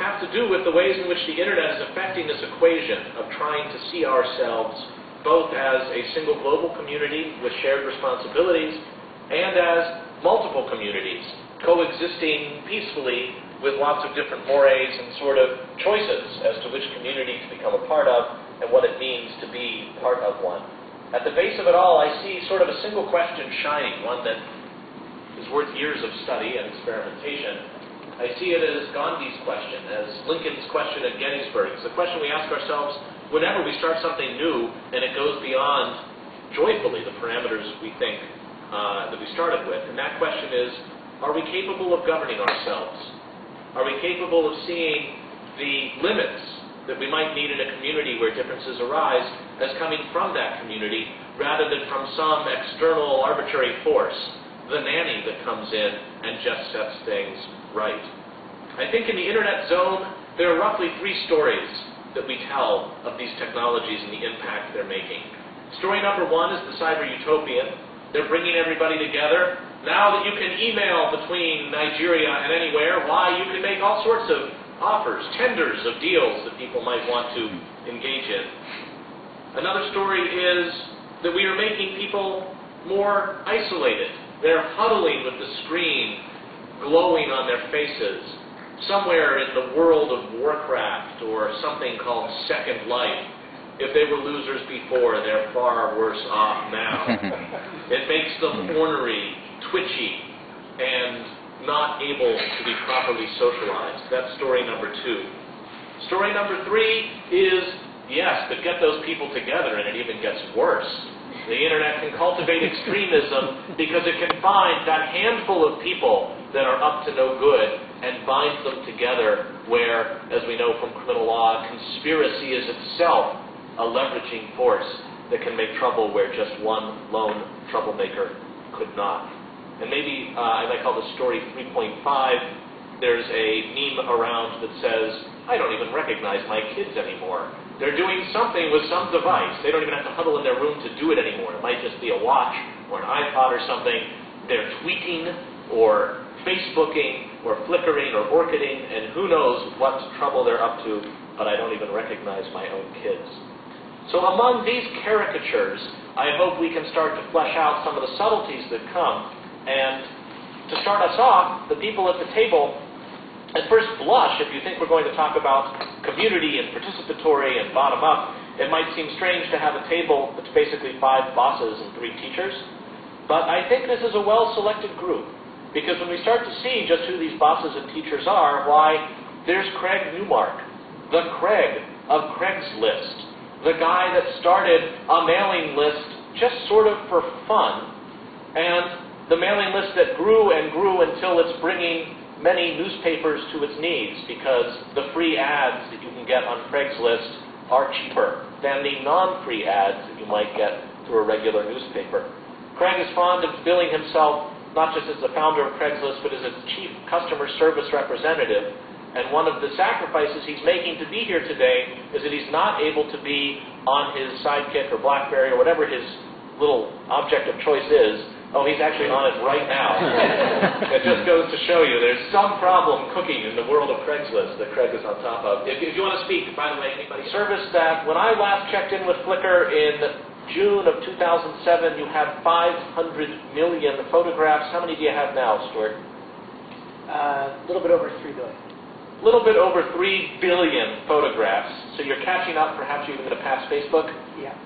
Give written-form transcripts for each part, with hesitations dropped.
have to do with the ways in which the internet is affecting this equation of trying to see ourselves both as a single global community with shared responsibilities and as multiple communities coexisting peacefully with lots of different mores and sort of choices as to which community to become a part of and what it means to be part of one. At the base of it all, I see sort of a single question shining, one that is worth years of study and experimentation. I see it as Gandhi's question, as Lincoln's question at Gettysburg. It's the question we ask ourselves whenever we start something new and it goes beyond, joyfully, the parameters we think that we started with. And that question is, are we capable of governing ourselves? Are we capable of seeing the limits that we might need in a community where differences arise as coming from that community rather than from some external arbitrary force, the nanny that comes in and just sets things right? I think in the internet zone, there are roughly 3 stories that we tell of these technologies and the impact they're making. Story number 1 is the cyber utopian. They're bringing everybody together. Now that you can email between Nigeria and anywhere, why, you can make all sorts of offers, tenders of deals that people might want to engage in. Another story is that we are making people more isolated. They're huddling with the screen glowing on their faces, somewhere in the world of Warcraft or something called Second Life. If they were losers before, they're far worse off now. It makes them ornery, twitchy, and not able to be properly socialized. That's story number 2. Story number 3 is, yes, but get those people together and it even gets worse. The internet can cultivate extremism because it can find that handful of people that are up to no good and binds them together where, as we know from criminal law, conspiracy is itself a leveraging force that can make trouble where just one lone troublemaker could not. And maybe I might call this story 3.5. There's a meme around that says, I don't even recognize my kids anymore. They're doing something with some device. They don't even have to huddle in their room to do it anymore. It might just be a watch or an iPod or something. They're tweeting or Facebooking or Flickering or Orchiding, and who knows what trouble they're up to, but I don't even recognize my own kids. So among these caricatures, I hope we can start to flesh out some of the subtleties that come. And to start us off, the people at the table, at first blush, if you think we're going to talk about community and participatory and bottom-up, it might seem strange to have a table that's basically 5 bosses and 3 teachers. But I think this is a well-selected group, because when we start to see just who these bosses and teachers are, why, there's Craig Newmark, the Craig of Craigslist, the guy that started a mailing list just sort of for fun, and the mailing list that grew and grew until it's bringing many newspapers to its knees because the free ads that you can get on Craigslist are cheaper than the non-free ads that you might get through a regular newspaper. Craig is fond of billing himself not just as the founder of Craigslist, but as its chief customer service representative. And one of the sacrifices he's making to be here today is that he's not able to be on his Sidekick or BlackBerry or whatever his little object of choice is. Oh, he's actually on it right now. It just goes to show you there's some problem cooking in the world of Craigslist that Craig is on top of. If you want to speak, by the way, anybody, service that when I last checked in with Flickr in June of 2007, you had 500 million photographs. How many do you have now, Stuart? A little bit over 3 billion. A little bit over 3 billion photographs. So you're catching up, perhaps you're going to pass Facebook? Yeah.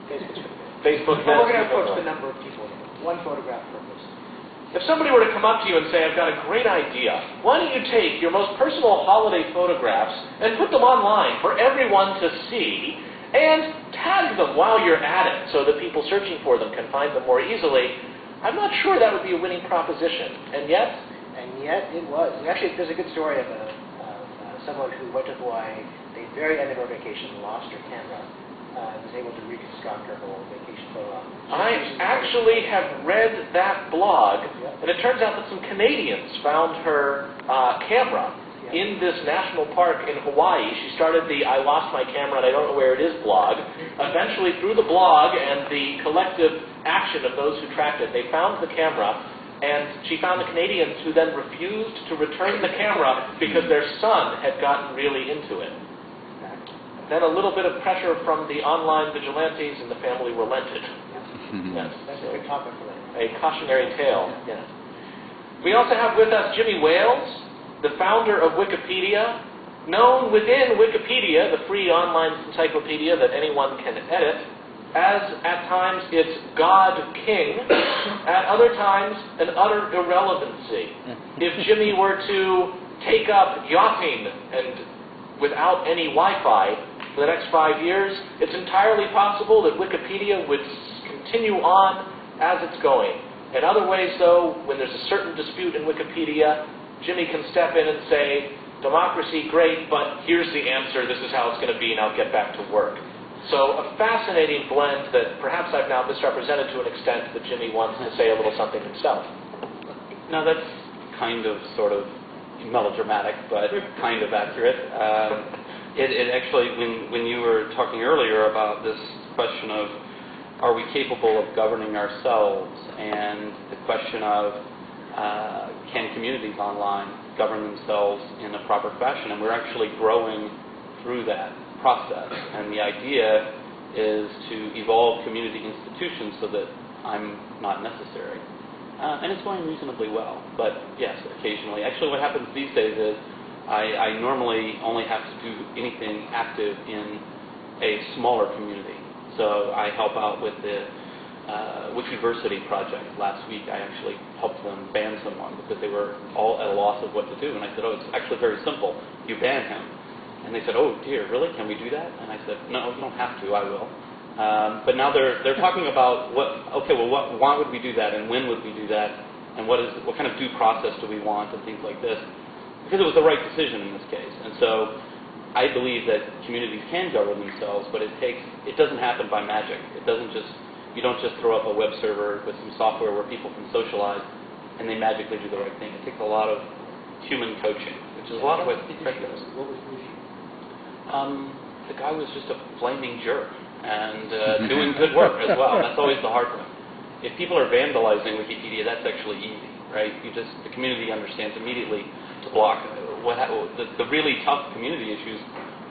Facebook's pretty good. Facebook Well, we're going to approach the number of people. 1 photograph per person. If somebody were to come up to you and say, I've got a great idea, why don't you take your most personal holiday photographs and put them online for everyone to see and tag them while you're at it so that people searching for them can find them more easily, I'm not sure that would be a winning proposition. And yet it was. Actually, there's a good story of someone who went to Hawaii, the very end of her vacation, lost her camera, was able to reconstruct her whole vacation photo album. I actually have read that blog, and it turns out that some Canadians found her camera in this national park in Hawaii. She started the I Lost My Camera and I Don't Know Where It Is blog. Eventually, through the blog and the collective action of those who tracked it, they found the camera. And she found the Canadians who then refused to return the camera because their son had gotten really into it. Then a little bit of pressure from the online vigilantes, and the family relented. Yes. That's a good topic for later. A cautionary tale. Yes. We also have with us Jimmy Wales, the founder of Wikipedia, known within Wikipedia, the free online encyclopedia that anyone can edit, as at times its God King, at other times an utter irrelevancy. If Jimmy were to take up yachting and without any Wi-Fi for the next 5 years, it's entirely possible that Wikipedia would continue on as it's going. In other ways, though, when there's a certain dispute in Wikipedia, Jimmy can step in and say, democracy, great, but here's the answer, this is how it's going to be, now get back to work. So a fascinating blend that perhaps I've now misrepresented to an extent that Jimmy wants to say a little something himself. No, that's kind of sort of melodramatic, but kind of accurate. It actually, when you were talking earlier about this question of are we capable of governing ourselves, and the question of can communities online govern themselves in a proper fashion, and we're actually growing through that process. And the idea is to evolve community institutions so that I'm not necessary. And it's going reasonably well. But yes, occasionally. Actually, what happens these days is I normally only have to do anything active in a smaller community. So I help out with the Wikiversity project. Last week I actually helped them ban someone because they were all at a loss of what to do. And I said, oh, it's actually very simple. You ban him. And they said, oh dear, really? Can we do that? And I said, no, you don't have to, I will. But now they're talking about, why would we do that, and when would we do that, and what kind of due process do we want, and things like this. Because it was the right decision in this case. And so I believe that communities can govern themselves, but it doesn't happen by magic. You don't just throw up a web server with some software where people can socialize, and they magically do the right thing. It takes a lot of human coaching, which is a lot of what Craig does. What was the issue? The guy was just a flaming jerk and doing good work as well. That's always the hard one. If people are vandalizing Wikipedia, that's actually easy, right? The community understands immediately to block. The really tough community issues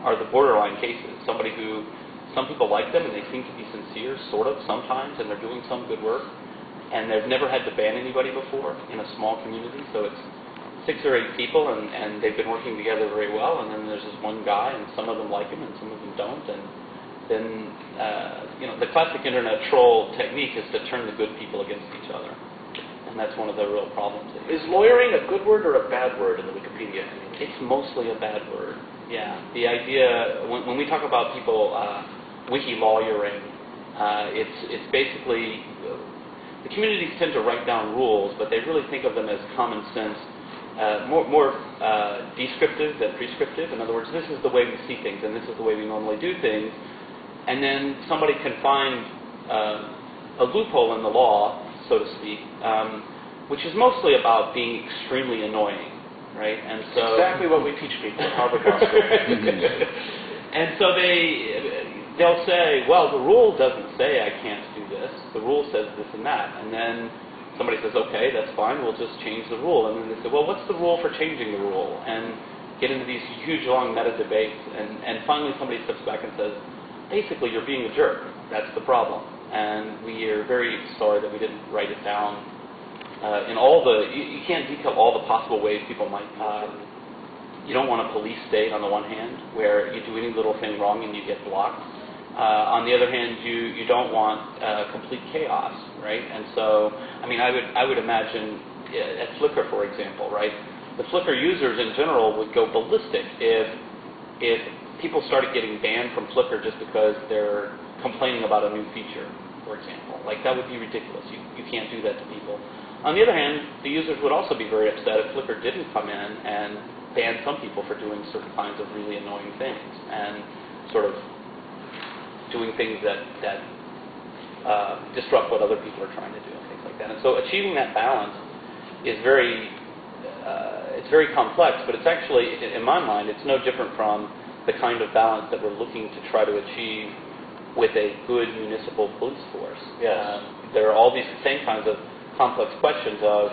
are the borderline cases. Some people like them and they seem to be sincere, sort of, sometimes, and they're doing some good work, and they've never had to ban anybody before in a small community, so it's 6 or 8 people, and they've been working together very well, and then there's this one guy, and some of them like him, and some of them don't, and then, the classic internet troll technique is to turn the good people against each other, and that's one of the real problems. Is lawyering a good word or a bad word in the Wikipedia community? It's mostly a bad word, yeah. The idea, when we talk about people wiki-lawyering, it's basically, the communities tend to write down rules, but they really think of them as common sense, more descriptive than prescriptive. In other words, this is the way we see things, and this is the way we normally do things. And then somebody can find a loophole in the law, so to speak, which is mostly about being extremely annoying, right? And so exactly what we teach people at Harvard Law School. And so they'll say, well, the rule doesn't say I can't do this. The rule says this and that. And then somebody says, okay, that's fine, we'll just change the rule. And then they say, well, what's the rule for changing the rule? And get into these huge, long meta debates. And finally somebody steps back and says, basically, you're being a jerk. That's the problem. And we are very sorry that we didn't write it down in all the, you can't detail all the possible ways people might, you don't want a police state on the one hand, where you do any little thing wrong and you get blocked. On the other hand, you don't want complete chaos, right? And so, I mean, I would imagine at Flickr, for example, right? The Flickr users in general would go ballistic if people started getting banned from Flickr just because they're complaining about a new feature, for example. Like, that would be ridiculous. You can't do that to people. On the other hand, the users would also be very upset if Flickr didn't come in and ban some people for doing certain kinds of really annoying things and sort of doing things that disrupt what other people are trying to do and things like that. And so achieving that balance is it's very complex, but it's actually, in my mind, it's no different from the kind of balance that we're looking to try to achieve with a good municipal police force. Yes. There are all these same kinds of complex questions of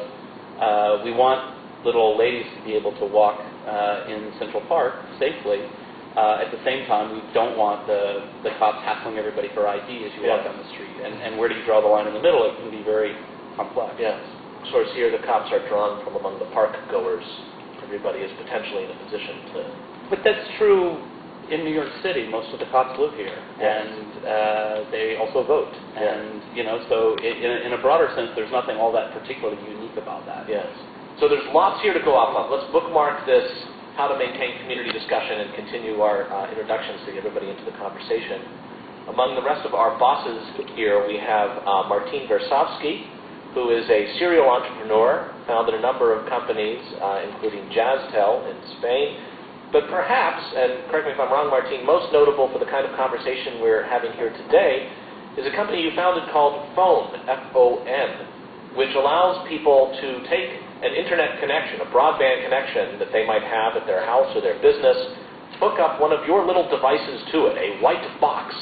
we want little old ladies to be able to walk in Central Park safely. At the same time, we don't want the cops hassling everybody for ID as you walk down the street. And where do you draw the line in the middle? It can be very complex. Yes. Of course, here the cops are drawn from among the park goers. Everybody is potentially in a position to... But that's true in New York City. Most of the cops live here, and they also vote. And so in a broader sense, there's nothing all that particularly unique about that. Yes. So there's lots here to go off of. Let's bookmark this, how to maintain community discussion, and continue our introductions to get everybody into the conversation. Among the rest of our bosses here, we have Martin Versovsky, who is a serial entrepreneur, founded a number of companies, including Jazztel in Spain. But perhaps, and correct me if I'm wrong, Martin, most notable for the kind of conversation we're having here today is a company you founded called Phone, F-O-N, which allows people to take an internet connection, a broadband connection that they might have at their house or their business, hook up one of your little devices to it, a white box.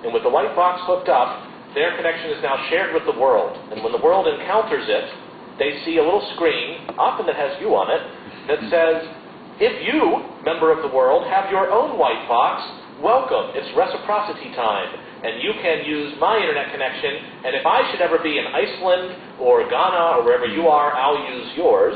And with the white box hooked up, their connection is now shared with the world. And when the world encounters it, they see a little screen, often that has you on it, that says, if you, member of the world, have your own white box, welcome, it's reciprocity time. And you can use my internet connection, and if I should ever be in Iceland or Ghana or wherever you are, I'll use yours.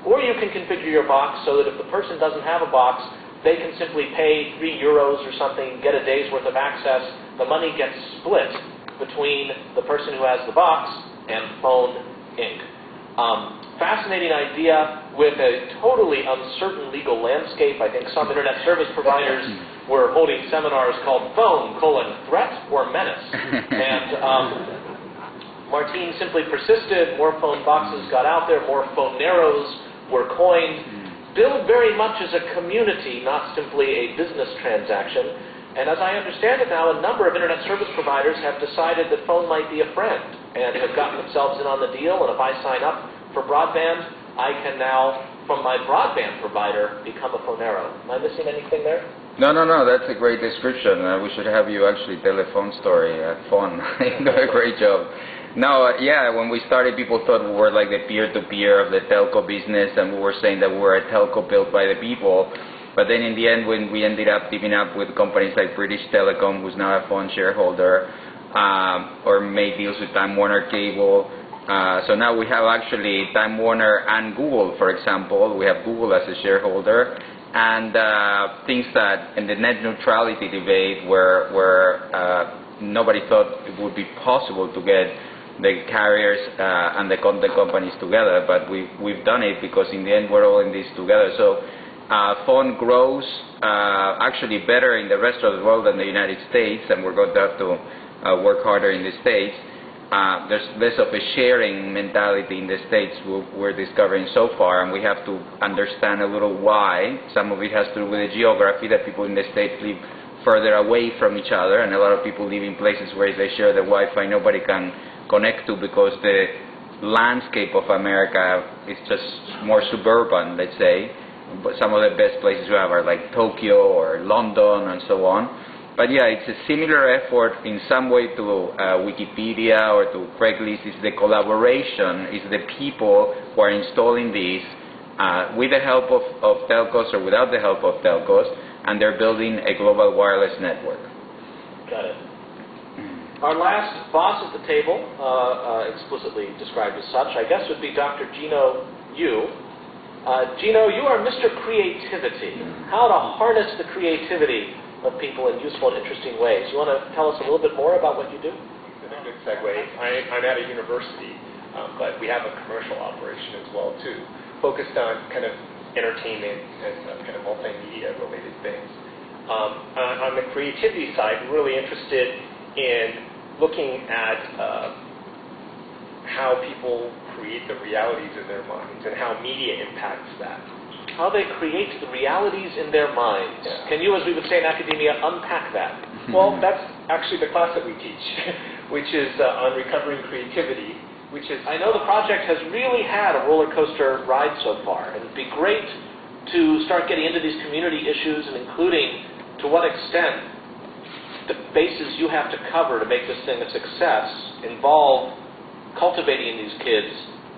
Or you can configure your box so that if the person doesn't have a box, they can simply pay €3 or something, get a day's worth of access. The money gets split between the person who has the box and Phone Inc. Fascinating idea with a totally uncertain legal landscape. I think some internet service providers were holding seminars called Phone, Threat or Menace. And Martin simply persisted. More phone boxes got out there. More Phoneros were coined. Billed very much as a community, not simply a business transaction. And as I understand it now, a number of internet service providers have decided that Phone might be a friend and have gotten themselves in on the deal. And if I sign up for broadband, I can now, from my broadband provider, become a Phonero. Am I missing anything there? No, that's a great description. We should have you actually tell a phone story at Phone. You do a great job. No, when we started, people thought we were like the peer-to-peer of the telco business, and we were saying that we were a telco built by the people. But then in the end, when we ended up teaming up with companies like British Telecom, who's now a Phone shareholder, or made deals with Time Warner Cable. So now we have actually Time Warner and Google, for example. We have Google as a shareholder. And things that in the net neutrality debate where nobody thought it would be possible to get the carriers and the content companies together, but we've done it because in the end we're all in this together. So Phone grows actually better in the rest of the world than the United States, and we're going to have to work harder in the States. There's less of a sharing mentality in the States we're discovering so far, and we have to understand a little why. Some of it has to do with the geography, that people in the States live further away from each other, and a lot of people live in places where they share the Wi-Fi nobody can connect to because the landscape of America is just more suburban, let's say. But some of the best places we have are like Tokyo or London and so on. But it's a similar effort in some way to Wikipedia or to Craigslist. It's the collaboration, it's the people who are installing these with the help of telcos or without the help of telcos, and they're building a global wireless network. Got it. Our last boss at the table, explicitly described as such, I guess would be Dr. Gino Yu. Gino, you are Mr. Creativity. How to harness the creativity of people in useful and interesting ways. You want to tell us a little bit more about what you do? It's a good segue. I'm at a university, but we have a commercial operation as well, too, focused on kind of entertainment and kind of multimedia-related things. On the creativity side, we're really interested in looking at how people create the realities in their minds and how media impacts that. How they create the realities in their minds. Yeah. Can you, as we would say in academia, unpack that? Well, that's actually the class that we teach, which is on recovering creativity, which is... I know the project has really had a roller coaster ride so far, and it'd be great to start getting into these community issues, and including to what extent the bases you have to cover to make this thing a success involve cultivating in these kids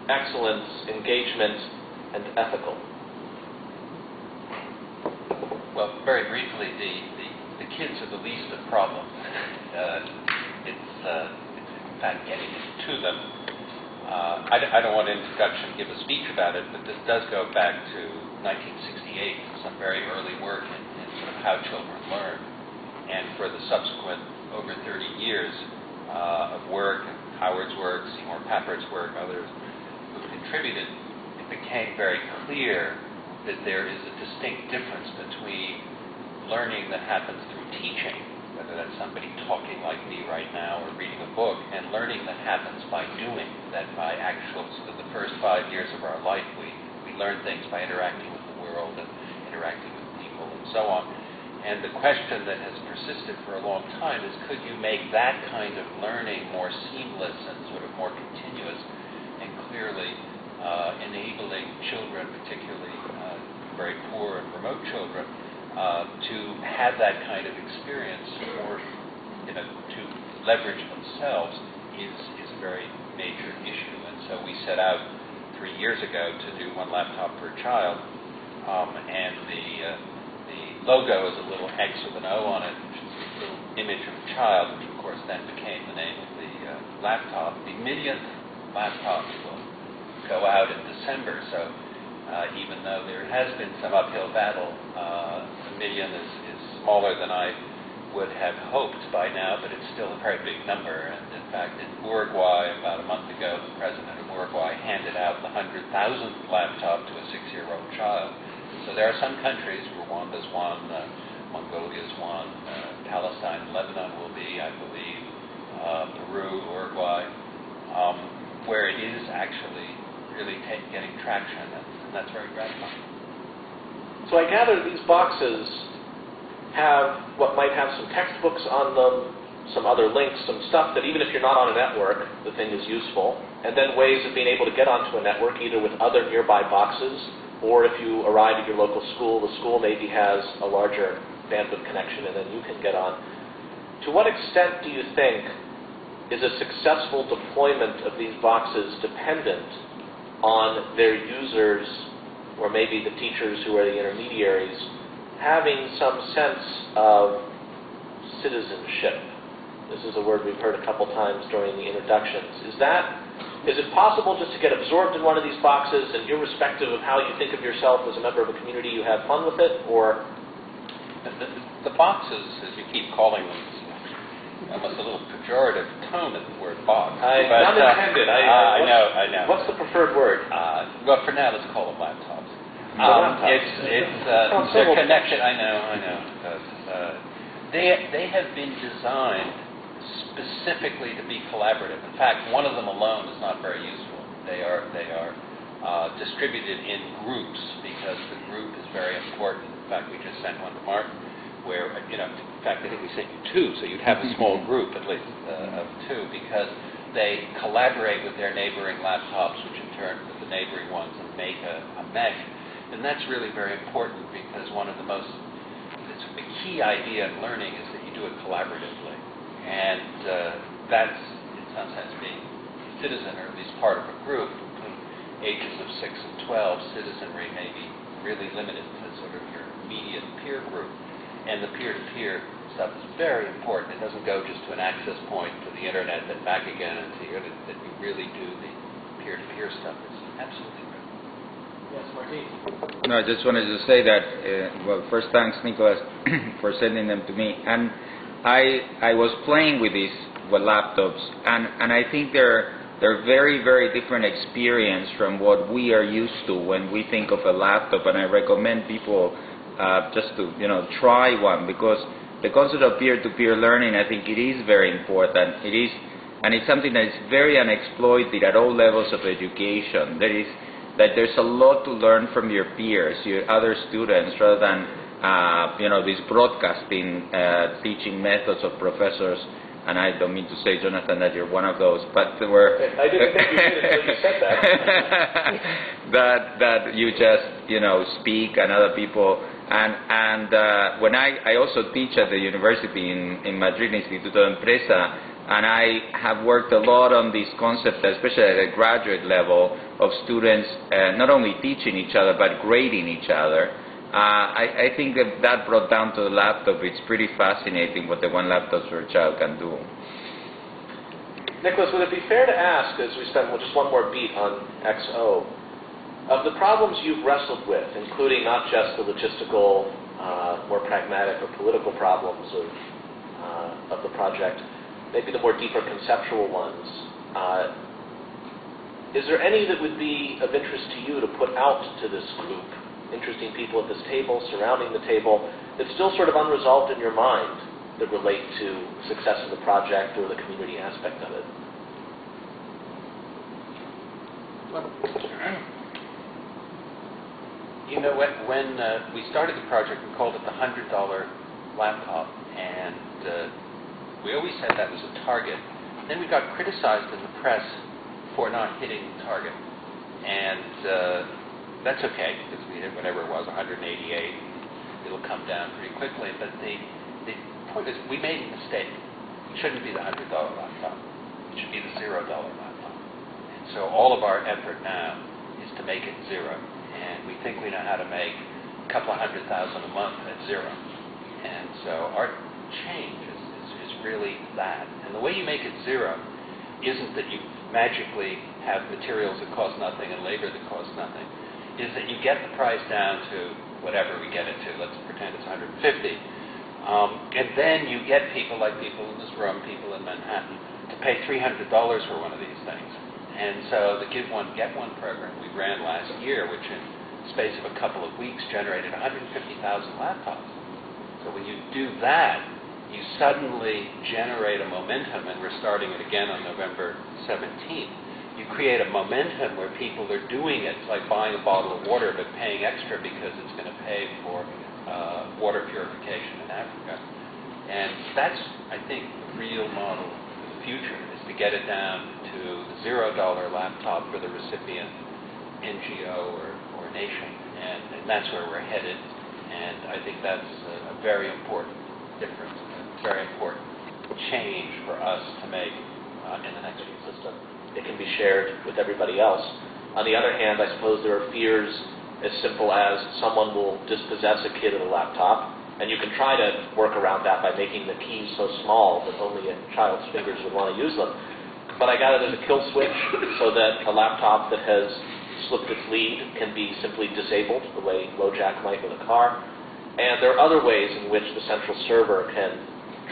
excellence, engagement, and ethical? Well, very briefly, the kids are the least of problems. It's in fact getting to them. I don't want an introduction to give a speech about it, but this does go back to 1968, some very early work in sort of how children learn. And for the subsequent over 30 years of work, and Howard's work, Seymour Pappert's work, others who contributed, it became very clear that there is a distinct difference between learning that happens through teaching, whether that's somebody talking like me right now or reading a book, and learning that happens by doing, that by actual, so that the first 5 years of our life we learn things by interacting with the world and interacting with people and so on. And the question that has persisted for a long time is, could you make that kind of learning more seamless and sort of more continuous, and clearly enabling children, particularly very poor and remote children, to have that kind of experience, or to leverage themselves, is a very major issue. And so we set out 3 years ago to do one laptop per child, and the logo is a little X with an O on it, which is a little image of a child, which of course then became the name of the laptop. The millionth laptop will go out in December, so even though there has been some uphill battle, the million is smaller than I would have hoped by now, but it's still a very big number. And in fact, in Uruguay, about a month ago, the president of Uruguay handed out the 100,000th laptop to a 6-year-old child. So there are some countries, Rwanda's one, Mongolia's one, Palestine and Lebanon will be, I believe, Peru, Uruguay, where it is actually really getting traction, and that's very gratifying. So I gather these boxes have what might have some textbooks on them, some other links, some stuff that even if you're not on a network, the thing is useful, and then ways of being able to get onto a network either with other nearby boxes, or if you arrive at your local school, the school maybe has a larger bandwidth connection and then you can get on. To what extent do you think is a successful deployment of these boxes dependent on their users, or maybe the teachers who are the intermediaries, having some sense of citizenship? This is a word we've heard a couple times during the introductions. Is it possible just to get absorbed in one of these boxes and irrespective of how you think of yourself as a member of a community, you have fun with it, or? The boxes, as you keep calling them, almost a little pejorative tone of the word box. Not intended. I know. What's the preferred word? Well, for now, let's call them laptops. Laptops. They're connected. I know. They have been designed specifically to be collaborative. In fact, one of them alone is not very useful. They are distributed in groups because the group is very important. In fact, we just sent one to Martin, where in fact I think we sent you two, so you'd have a small group at least of two, because they collaborate with their neighboring laptops, which in turn with the neighboring ones, and make a mesh. And that's really very important because one of the key idea in learning is that you do it collaboratively. And that's, in some sense, being a citizen, or at least part of a group. Between ages of 6 and 12, citizenry may be really limited to sort of your immediate peer group. And the peer-to-peer stuff is very important. It doesn't go just to an access point to the internet, then back again, and that you really do the peer-to-peer stuff. It's absolutely critical. Yes, Martin. No, I just wanted to say that, well, first thanks, Nicholas, for sending them to me. And I was playing with these laptops, and I think they're very, very different experience from what we are used to when we think of a laptop. And I recommend people just to try one, because the concept of peer-to-peer learning, I think it is very important. It is, and it's something that is very unexploited at all levels of education. There's a lot to learn from your peers, your other students, rather than these broadcasting teaching methods of professors. And I don't mean to say, Jonathan, that you're one of those, but I didn't think you did until you said that. that you just speak and other people. And when I also teach at the university in Madrid, Instituto de Empresa, And I have worked a lot on this concept, especially at the graduate level, of students not only teaching each other, but grading each other. I think that brought down to the laptop. It's pretty fascinating what the one laptop per child can do. Nicholas, would it be fair to ask, as we spend just one more beat on XO, of the problems you've wrestled with, including not just the logistical, more pragmatic or political problems of the project, maybe the more deeper conceptual ones, is there any that would be of interest to you to put out to this group, interesting people at this table, surrounding the table, that's still sort of unresolved in your mind that relate to success of the project or the community aspect of it? You know, when we started the project, we called it the $100 laptop, and we always said that was a target. Then we got criticized in the press for not hitting the target, and that's okay, because we hit whatever it was, 188. It'll come down pretty quickly, but the point is, we made a mistake. It shouldn't be the $100 laptop. It should be the $0 laptop. And so all of our effort now is to make it zero. And we think we know how to make a couple of $100,000 a month at zero. And so our change is really that. And the way you make it zero isn't that you magically have materials that cost nothing and labor that costs nothing. Is that you get the price down to whatever we get it to. Let's pretend it's 150. And then you get people like people in this room, people in Manhattan, to pay $300 for one of these things. And so the Give One, Get One program we ran last year, which in the space of a couple of weeks generated 150,000 laptops. So when you do that, you suddenly generate a momentum, and we're starting it again on November 17th. You create a momentum where people are doing it. It's like buying a bottle of water but paying extra because it's going to pay for water purification in Africa. And that's, I think, the real model for the future, is to get it down to the $0 laptop for the recipient NGO or nation. And that's where we're headed. And I think that's a very important difference, a very important change for us to make in the next few system. It can be shared with everybody else. On the other hand, I suppose there are fears as simple as someone will dispossess a kid of a laptop, and you can try to work around that by making the keys so small that only a child's fingers would want to use them. But I gather there's a kill switch so that a laptop that has slipped its lead can be simply disabled, the way LoJack might with a car. And there are other ways in which the central server can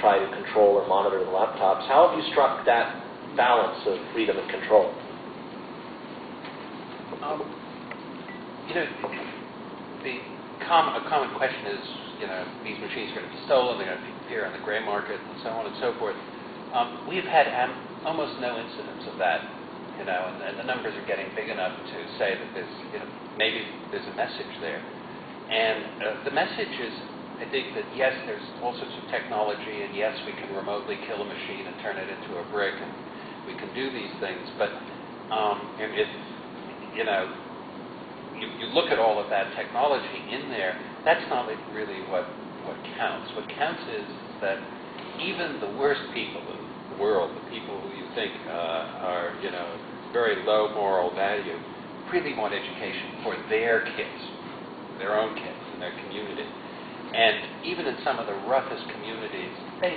try to control or monitor the laptops. How have you struck that balance of freedom and control? You know, a common question is, you know, these machines are going to be stolen, they're going to appear on the gray market, and so on and so forth. We've had almost no incidents of that, you know, and the numbers are getting big enough to say that there's, you know, maybe there's a message there. And the message is, I think that yes, there's all sorts of technology, and yes, we can remotely kill a machine and turn it into a brick, and we can do these things, but you know, you look at all of that technology in there, that's not really what counts. What counts is that even the worst people in the world, the people who you think are, you know, very low moral value, really want education for their kids, their own kids, in their community. And even in some of the roughest communities, they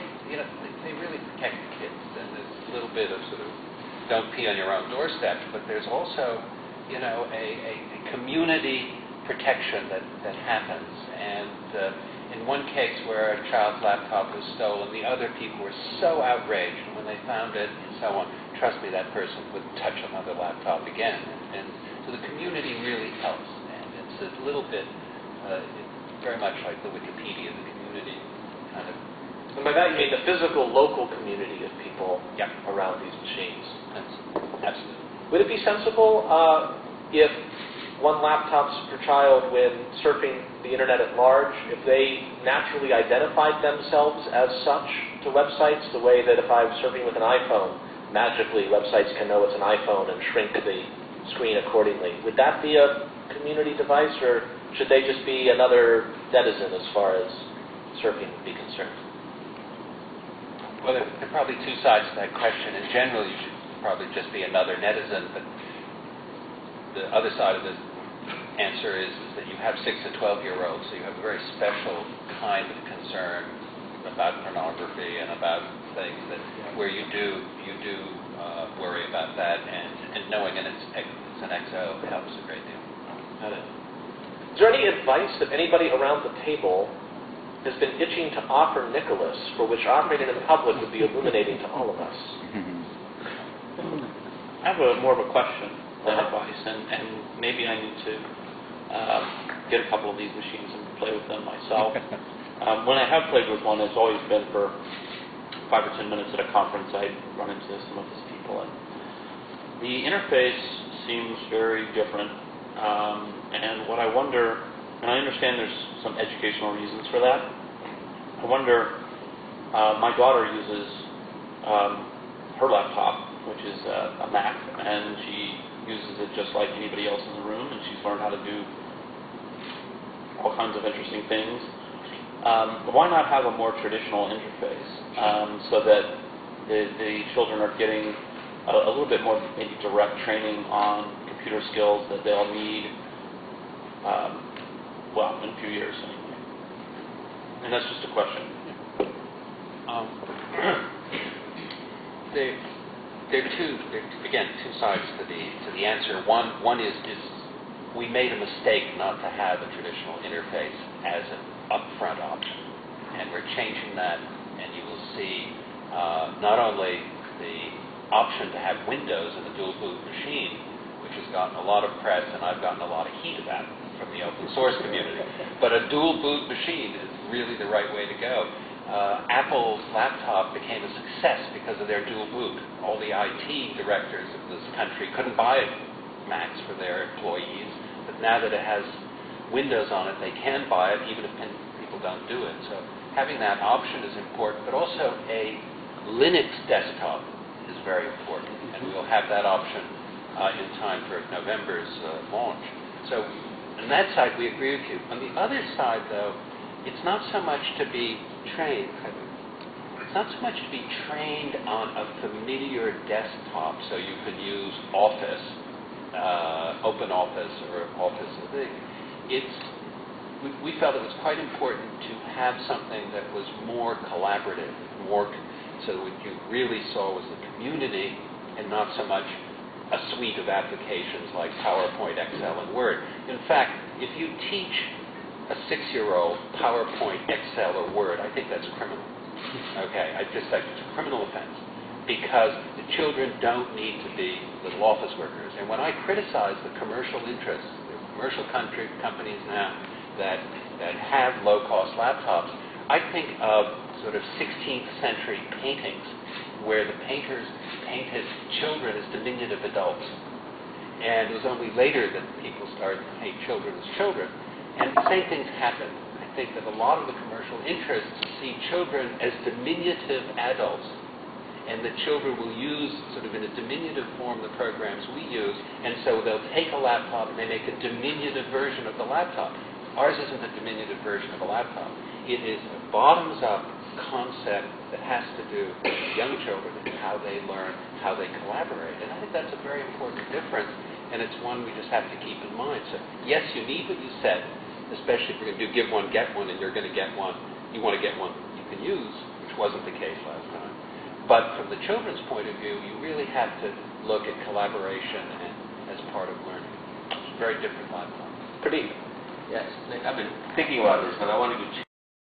really protect the kids. And there's a little bit of sort of don't pee on your own doorstep, but there's also, you know, a community protection that happens. And in one case where a child's laptop was stolen, the other people were so outraged, and when they found it and so on, trust me, that person wouldn't touch another laptop again. And so the community really helps, and it's a little bit very much like the Wikipedia, the community kind of. And by that you mean the physical, local community of people around these machines. Absolutely. Would it be sensible if one laptop per child, when surfing the internet at large, if they naturally identified themselves as such to websites, the way that if I'm surfing with an iPhone, magically websites can know it's an iPhone and shrink the screen accordingly? Would that be a community device, or should they just be another denizen as far as surfing would be concerned? Well, there are probably two sides to that question. In general, you should probably just be another netizen, but the other side of this answer is that you have 6 to 12-year-olds, so you have a very special kind of concern about pornography and about things that where you do worry about that, and knowing it's an XO helps a great deal. Got it. Is there any advice that anybody around the table has been itching to offer Nicholas, for which offering it in public would be illuminating to all of us? I have more of a question than advice, and maybe I need to get a couple of these machines and play with them myself. When I have played with one, it's always been for 5 or 10 minutes at a conference. I run into some of these people, and the interface seems very different. And what I wonder, and I understand there's some educational reasons for that. I wonder, my daughter uses her laptop, which is a Mac, and she uses it just like anybody else in the room, and she's learned how to do all kinds of interesting things. But why not have a more traditional interface so that the children are getting a little bit more maybe direct training on computer skills that they'll need, in a few years anyway. And that's just a question. There are two sides to the answer. One is we made a mistake not to have a traditional interface as an upfront option, and we're changing that, and you will see not only the option to have Windows in the dual boot machine, which has gotten a lot of press, and I've gotten a lot of heat about from the open source community, but a dual boot machine is really the right way to go. Apple's laptop became a success because of their dual boot. All the IT directors of this country couldn't buy Macs for their employees, but now that it has Windows on it, they can buy it, even if people don't do it. So having that option is important, but also a Linux desktop is very important, and we'll have that option in time for November's launch. So on that side, we agree with you. On the other side, though, it's not so much to be trained. It's not so much to be trained on a familiar desktop, so you can use Office, Open Office, or Office. We felt it was quite important to have something that was more collaborative, so what you really saw was the community, and not so much a suite of applications like PowerPoint, Excel, and Word. In fact, if you teach a 6-year-old PowerPoint, Excel, or Word, I think that's criminal. Okay, I just think it's a criminal offense, because the children don't need to be little office workers. And when I criticize the commercial interests, the commercial companies now that have low-cost laptops, I think of sort of 16th century paintings where the painters painted children as diminutive adults. And it was only later that people started to paint children as children. And the same things happened. I think that a lot of the commercial interests see children as diminutive adults, and the children will use sort of in a diminutive form the programs we use, and so they'll take a laptop and they make a diminutive version of the laptop. Ours isn't a diminutive version of a laptop. It is a bottoms-up concept that has to do with young children and how they learn, how they collaborate. And I think that's a very important difference, and it's one we just have to keep in mind. So yes, you need what you said, especially if you're going to do give one, get one, and you're going to get one, you want to get one you can use, which wasn't the case last time. But from the children's point of view, you really have to look at collaboration and as part of learning. It's a very different laptop. Pradeep. Yes, Nick, I've been thinking about this, and I want to